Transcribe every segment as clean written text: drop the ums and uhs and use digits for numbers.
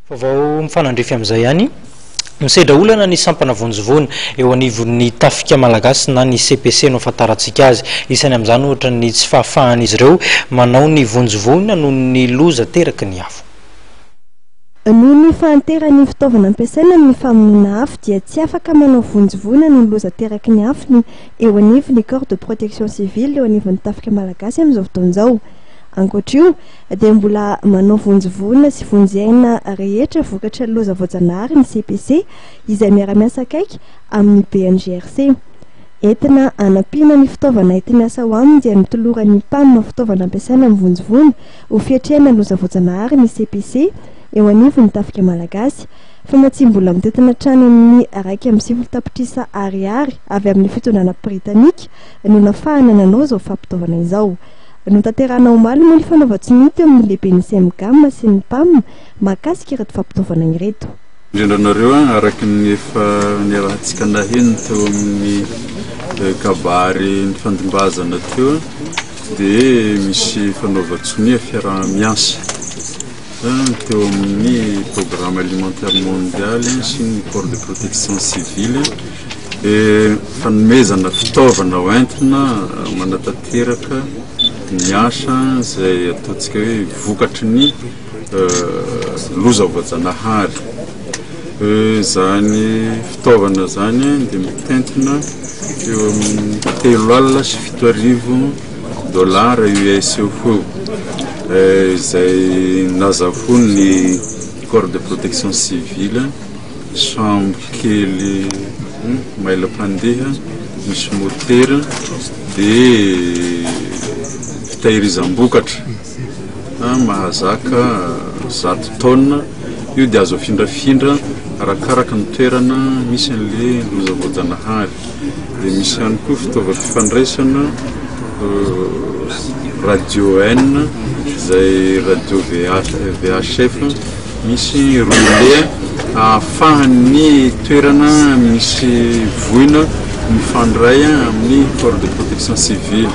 Vao mifanandrify amin'izay ihany misedra olana ny sampana vonjovony eo anivon'ny tafika malagasy na ny CPC no afantarantsika azy. Isany amin'izany ohatra ny tsy fahafahan'izy ireo manao ny vonjovony noho ny loza teraky ny afo. Noho ny fahanteran'ny fitaovana ampiasaina amin'ny famonoana afo dia tsy afaka manao vonjovony noho ny loza teraky ny afo eo anivon'ny corps de protection civile eo anivon'ny tafika malagasy amin'izao fotoan'izao. Ankoatra io dia mbola manao vonjovony sy vonjena rehetra vokatra loza voajanahary ny CPC izay miara-miasa akaiky amin'ny BNGRC. Entina anampiana ny fitaovana entina miasa ho aminy dia nitoloran'ny mpaminana fitaovana ampiasaina amin'ny vonjovony ho fiatrehana loza voajanahary ny CPC eo anivon'ny tafika malagasy fa tsy mbola mitentina trano amin'ny 1.9 tapitrisa ariary avy amin'ny fitondrana britanika no nafahana nanao izao fampitaovana izao. Notanterahana omaly moa ny fanaova-tsimity amin'ny lehiben'ny CMGAM sy ny PAM mahakasika ireto fampitaovana ireto. Indrindranareo araky ny efa niarahantsika nahiny teo amin'ny kabary ny fandimbazana teo dia misy fanaova-tsonia fiaraha-miasa teo amin'ny programme alimentaire mondial sy ny corps de protection civile fanomezana fitaovana hoentina manatanteraka ny asa izay ataontsika hoe vokatry ny loza voajanahary. Zany fitaovana zany dia mitentina eo amin'ny $3,700 US eo izay nazavony corps de protection civile chambre kely maila-pandeha misy motera dia fitahirizam-bokatra mahazaka 100 tonnes io dia azo afindrafindra arakaraka ny toerana misy an'le loza voajanahary. Dia misy ihany koa fitaovam-pifandraisana radio N izay radio VHF misy relais ahafahan'ny toerana misy voina mifandray amin'ny corps de protection civile.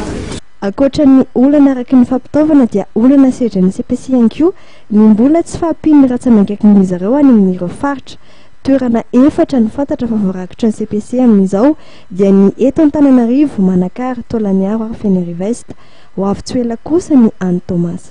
Ankoatra ny olana araky ny fampitaovana dia olana sedra ny CPC ihany koa ny mbola tsy fahampiany ratsamangaiky n'izy ireo any amin'ireo faritra. Toerana 4 ny fantatra fa voarakitra ny CPC amin'izao dia ny eto Antananarivo, Manakara, Tolañaro ary Fenerive Est. Ho avy Tsoela kosa ny Anny Thomas.